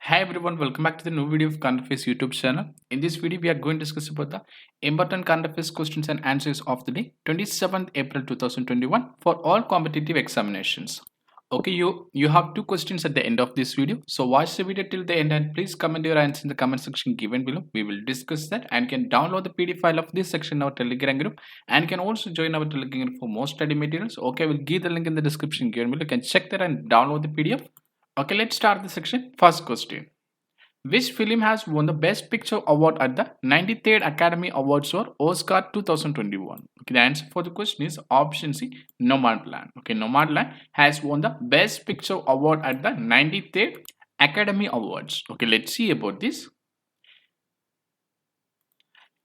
Hi everyone, welcome back to the new video of Current Affairs YouTube channel. In this video, we are going to discuss about the important current affairs questions and answers of the day, 27th April 2021 for all competitive examinations. Okay, you have two questions at the end of this video. So watch the video till the end and please comment your answer in the comment section given below. We will discuss that and can download the PDF file of this section in our Telegram group and can also join our Telegram group for more study materials. Okay, we'll give the link in the description given below. You can check that and download the PDF. Okay, let's start the section. First question. Which film has won the Best Picture Award at the 93rd Academy Awards or Oscar 2021? Okay, the answer for the question is option C, Nomadland. Okay, Nomadland has won the Best Picture Award at the 93rd Academy Awards. Okay, let's see about this.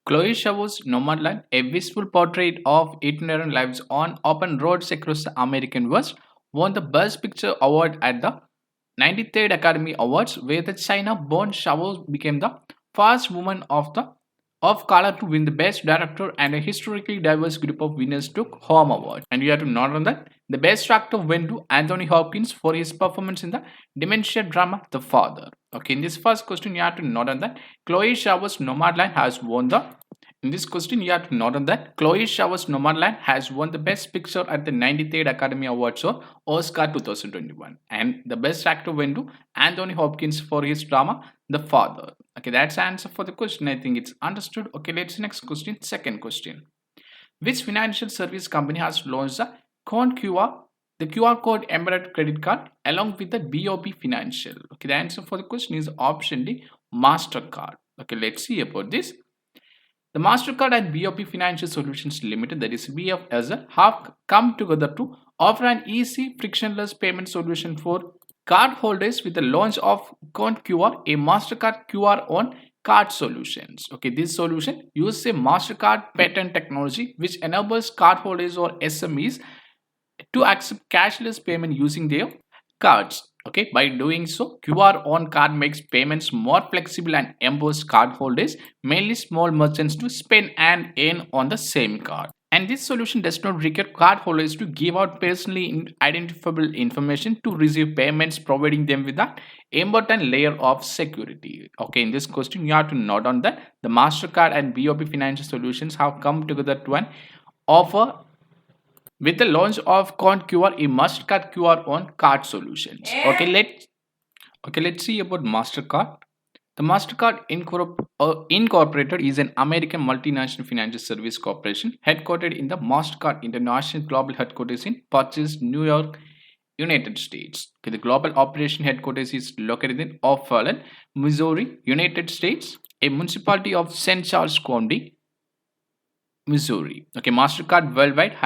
Chloe Zhao's Nomadland, a wistful portrait of itinerant lives on open roads across the American West, won the Best Picture Award at the 93rd Academy Awards, where the China-born Zhao became the first woman of color to win the Best Director, and a historically diverse group of winners took home awards. And you have to note on that the Best Actor went to Anthony Hopkins for his performance in the dementia drama The Father. Okay, in this first question, you have to note on that Chloe Zhao's Nomadland has won the. In this question, you have to note on that Chloe Zhao's Nomadland has won the Best Picture at the 93rd Academy Awards or Oscar 2021, and the Best Actor went to Anthony Hopkins for his drama The Father. Okay, that's the answer for the question. I think it's understood. Okay, let's next question. Second question. Which financial service company has launched the QR, the QR code embedded credit card along with the BOP Financial? Okay, the answer for the question is option D, MasterCard. Okay, let's see about this. The MasterCard and BOP Financial Solutions Limited, that is BFSL, have come together to offer an easy, frictionless payment solution for cardholders with the launch of QR, a MasterCard QR on card solutions. Okay, this solution uses a MasterCard patent technology which enables cardholders or SMEs to accept cashless payment using their cards. Okay, by doing so, QR on card makes payments more flexible and empowers cardholders, mainly small merchants, to spend and earn on the same card. And this solution does not require cardholders to give out personally identifiable information to receive payments, providing them with an important layer of security. Okay, in this question, you have to note on that the MasterCard and BOP Financial Solutions have come together to offer with the launch of QR, a MasterCard QR on card solutions. Okay, let's see about MasterCard. The MasterCard Incorporated is an American multinational financial service corporation headquartered in the MasterCard International Global Headquarters in Purchase, New York, United States. Okay, the global operation headquarters is located in O'Fallon, Missouri, United States, a municipality of St. Charles County, Missouri. Okay, MasterCard Worldwide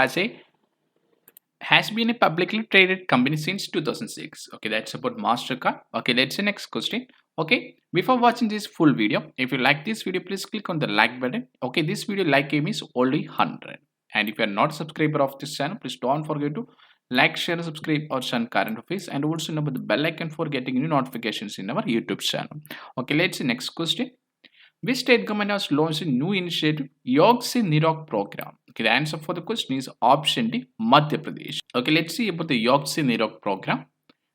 has been a publicly traded company since 2006. Okay, that's about MasterCard. Okay, let's see next question. Okay, before watching this full video, if you like this video, please click on the like button. Okay, this video like aim is only 100. And if you are not a subscriber of this channel, please don't forget to like, share, subscribe our channel Current Affairs, and also remember the bell icon for getting new notifications in our YouTube channel. Okay, let's see next question. Which state government has launched a new initiative, Yog Se Nirog program? Okay, the answer for the question is option D, Madhya Pradesh. Okay, let's see about the Yog Se Nirog program.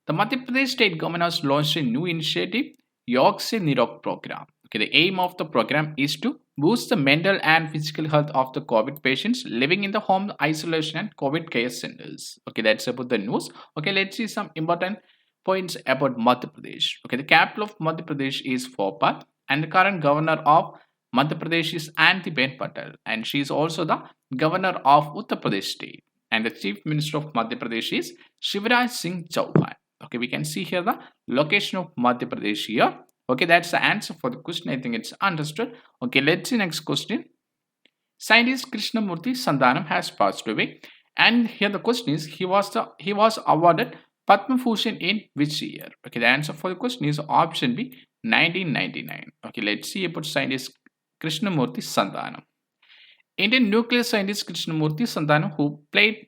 The Madhya Pradesh state government has launched a new initiative, Yog Se Nirog program. Okay, the aim of the program is to boost the mental and physical health of the COVID patients living in the home isolation and COVID care centers. Okay, that's about the news. Okay, let's see some important points about Madhya Pradesh. Okay, the capital of Madhya Pradesh is Bhopal, and the current governor of Madhya Pradesh is Auntyben Patel, and she is also the governor of Uttar Pradesh state. And the chief minister of Madhya Pradesh is Shivraj Singh Chauhan. Okay, we can see here the location of Madhya Pradesh here. Okay, that's the answer for the question. I think it's understood. Okay, let's see next question. Scientist Krishnamurti Sandhanam has passed away, and here the question is he was awarded Padma Bhushan in which year? Okay, the answer for the question is option B, 1999. Okay, let's see about scientist Krishnamurti Sandhanam. Indian nuclear scientist Krishnamurti Sandhanam, who played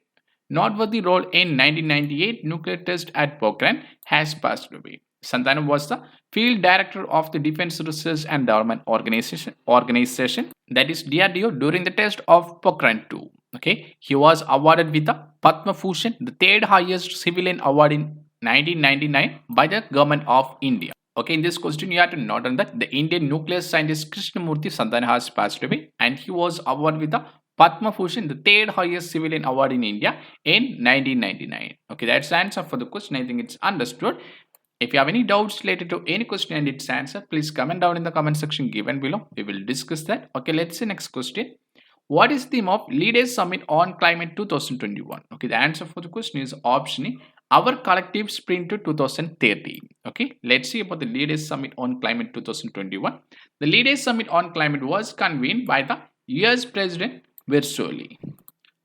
noteworthy role in 1998 nuclear test at Pokhran, has passed away. Sandhanam was the field director of the Defense Research and Development Organization, that is DRDO, during the test of Pokhran 2. Okay, he was awarded with the Padma Bhushan, the third highest civilian award in 1999 by the government of India. Okay, in this question, you have to note on that the Indian nuclear scientist Krishnamurthy Santana has passed away, and he was awarded with the Padma Bhushan, the third highest civilian award in India, in 1999. Okay, that's the answer for the question. I think it's understood. If you have any doubts related to any question and its answer, please comment down in the comment section given below. We will discuss that. Okay, let's see next question. What is the theme of Leaders Summit on Climate 2021? Okay, the answer for the question is option A, Our Collective Sprint to 2030. Okay, let's see about the Leaders Summit on Climate 2021. The Leaders Summit on Climate was convened by the US President virtually.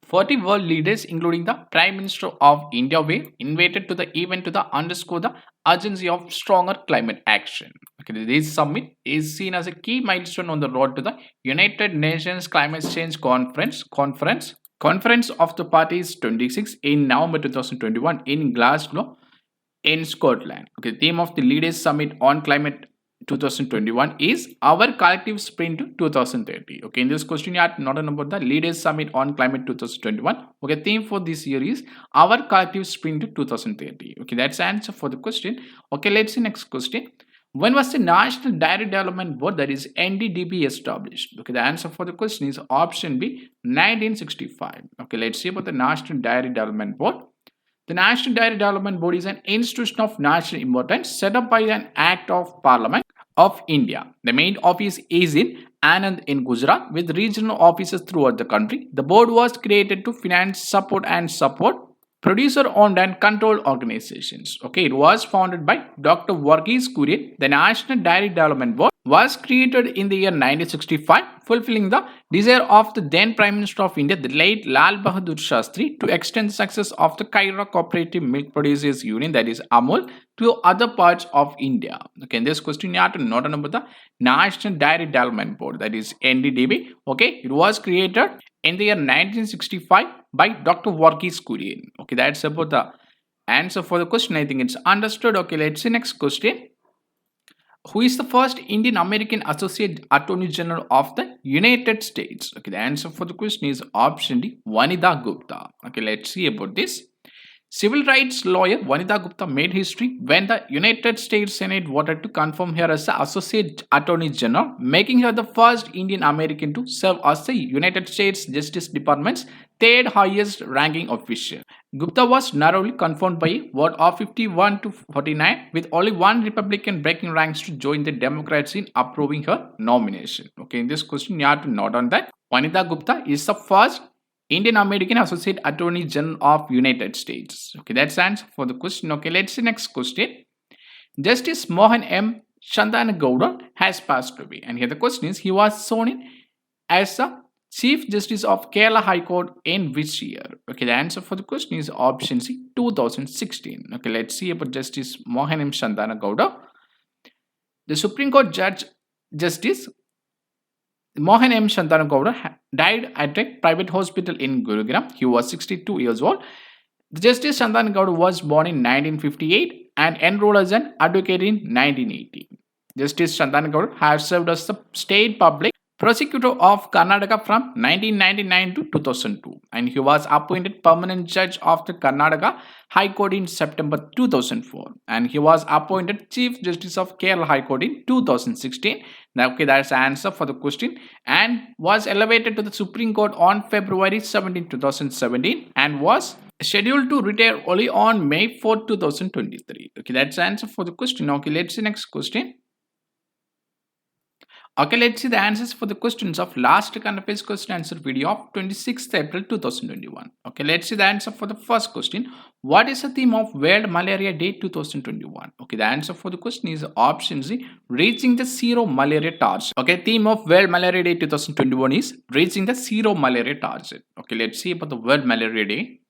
40 world leaders, including the Prime Minister of India, were invited to the event to underscore the urgency of stronger climate action. Okay, this summit is seen as a key milestone on the road to the United Nations Climate Change Conference of the Parties 26 in November 2021 in Glasgow, in Scotland. Okay, the theme of the Leaders Summit on Climate 2021 is Our Collective Sprint to 2030. Okay, in this question you have not about the Leaders Summit on Climate 2021. Okay, theme for this year is Our Collective Sprint to 2030. Okay, that's the answer for the question. Okay, let's see next question. When was the National Dairy Development Board, that is NDDB, established? Okay, the answer for the question is option B, 1965. Okay, let's see about the National Dairy Development Board. The National Dairy Development Board is an institution of national importance set up by an Act of Parliament of India. The main office is in Anand in Gujarat, with regional offices throughout the country. The board was created to finance, support producer-owned and controlled organizations. Okay, it was founded by Dr. Varghese Kurian. The National Dairy Development Board was created in the year 1965, fulfilling the desire of the then Prime Minister of India, the late Lal Bahadur Shastri, to extend the success of the Kaira Cooperative Milk Producers Union, that is AMUL, to other parts of India. Okay, in this question you have to note about the National Dairy Development Board, that is NDDB. Okay, it was created in the year 1965 by Dr. Varghese Kurian. Okay, that's about the answer for the question. I think it's understood. Okay, let's see next question. Who is the first Indian American Associate Attorney General of the United States? Okay, the answer for the question is option D, Vanitha Gupta. Okay, let's see about this. Civil rights lawyer Vanitha Gupta made history when the United States Senate voted to confirm her as the Associate Attorney General, making her the first Indian American to serve as the United States Justice Department's third highest ranking official. Gupta was narrowly confirmed by a vote of 51 to 49, with only one Republican breaking ranks to join the Democrats in approving her nomination. Okay, in this question, you have to note on that Vanitha Gupta is the first Indian American Associate Attorney General of United States. Okay, that's the answer for the question. Okay, let's see next question. Justice Mohan M. Shantanagowda has passed away, and here the question is: he was sworn in as the Chief Justice of Kerala High Court in which year? Okay, the answer for the question is option C, 2016. Okay, let's see about Justice Mohan M. Shantanagowda. The Supreme Court Justice Mohan M. Shantanagowda died at a private hospital in Gurugram. He was 62 years old. Justice Shantanagowda was born in 1958 and enrolled as an advocate in 1980. Justice Shantanagowda has served as the State Public Prosecutor of Karnataka from 1999 to 2002, and he was appointed permanent judge of the Karnataka High Court in September 2004, and he was appointed Chief Justice of Kerala High Court in 2016. Now, okay, that's the answer for the question, and was elevated to the Supreme Court on February 17, 2017, and was scheduled to retire only on May 4, 2023. Okay, that's the answer for the question. Okay, let's see next question. Okay, let's see the answers for the questions of last current affairs question answer video of 26th April 2021. Okay, let's see the answer for the first question. What is the theme of World Malaria Day 2021? Okay, the answer for the question is option C, reaching the zero malaria target. Okay, theme of World Malaria Day 2021 is reaching the zero malaria target. Okay, let's see about the World Malaria Day.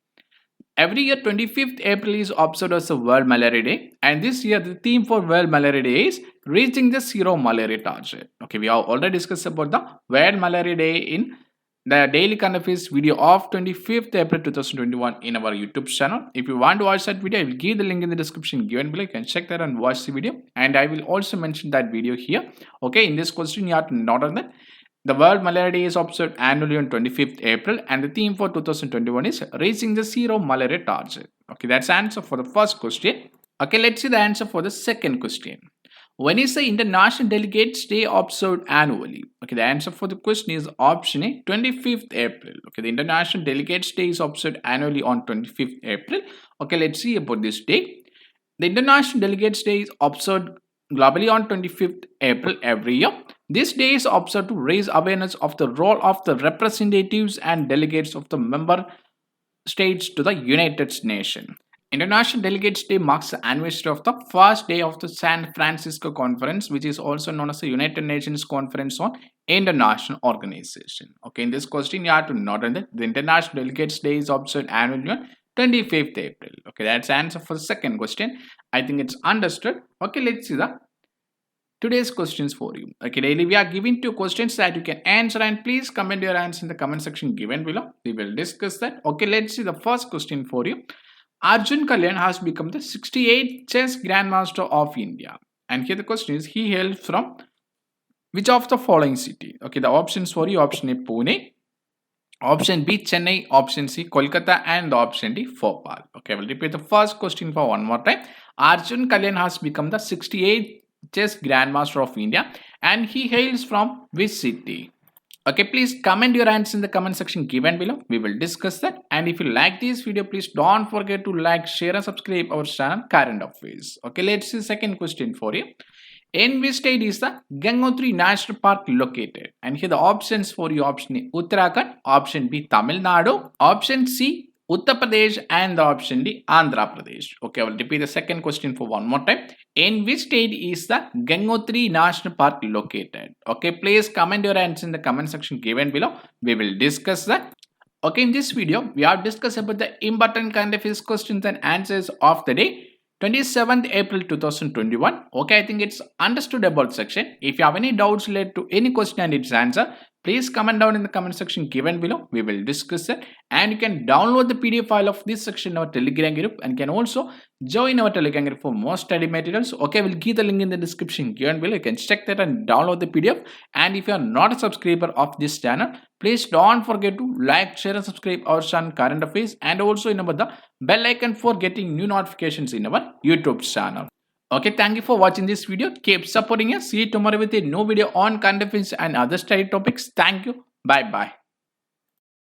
Every year, 25th April is observed as the World Malaria Day, and this year the theme for World Malaria Day is reaching the zero malaria target. Okay, we have already discussed about the World Malaria Day in the daily current affairs video of 25th April 2021 in our YouTube channel. If you want to watch that video, I will give the link in the description given below. You can check that and watch the video, and I will also mention that video here. Okay, in this question, you have to note on that the World Malaria Day is observed annually on 25th April, and the theme for 2021 is reaching the zero malaria target. Okay, that's the answer for the first question. Okay, let's see the answer for the second question. When is the International Delegates Day observed annually? Okay, the answer for the question is option A, 25th April. Okay, the International Delegates Day is observed annually on 25th April. Okay, let's see about this day. The International Delegates Day is observed globally on 25th April every year. This day is observed to raise awareness of the role of the representatives and delegates of the member states to the United Nations. International Delegates Day marks the anniversary of the first day of the San Francisco Conference, which is also known as the United Nations Conference on International Organization. Okay, in this question, you have to note that the International Delegates Day is observed annually on 25th April. Okay, that's the answer for the second question. I think it's understood. Okay, let's see the today's questions for you. Okay, daily we are giving two questions that you can answer, and please comment your answer in the comment section given below. We will discuss that. Okay, let's see the first question for you. Arjun Kalyan has become the 68th chess grandmaster of India. And here the question is, he hails from which of the following city? Okay, the options for you: option A, Pune, option B, Chennai, option C, Kolkata, and option D, Bhopal. Okay, I will repeat the first question for one more time. Arjun Kalyan has become the 68th chess grandmaster of India, and he hails from which city? Okay, please comment your answer in the comment section given below. We will discuss that. And if you like this video, please don't forget to like, share, and subscribe our channel Current Affairs. Okay, let's see the second question for you. In which state is the Gangotri National Park located? And here the options for you: option A, Uttarakhand, option B, Tamil Nadu, option C, Uttar Pradesh, and the option D, Andhra Pradesh. Okay, I will repeat the second question for one more time. In which state is the Gangotri National Park located? Okay, please comment your answer in the comment section given below. We will discuss that. Okay, in this video, we have discussed about the important current affairs questions and answers of the day, 27th April 2021. Okay, I think it's understood about section. If you have any doubts related to any question and its answer, please comment down in the comment section given below. We will discuss it. And you can download the PDF file of this section in our Telegram group, and can also join our Telegram group for more study materials. Okay, we'll give the link in the description given below. You can check that and download the PDF. And if you are not a subscriber of this channel, please don't forget to like, share, and subscribe our channel Current Affairs, and also enable the bell icon for getting new notifications in our YouTube channel. Okay, thank you for watching this video. Keep supporting us. See you tomorrow with a new video on current affairs and other study topics. Thank you. Bye bye.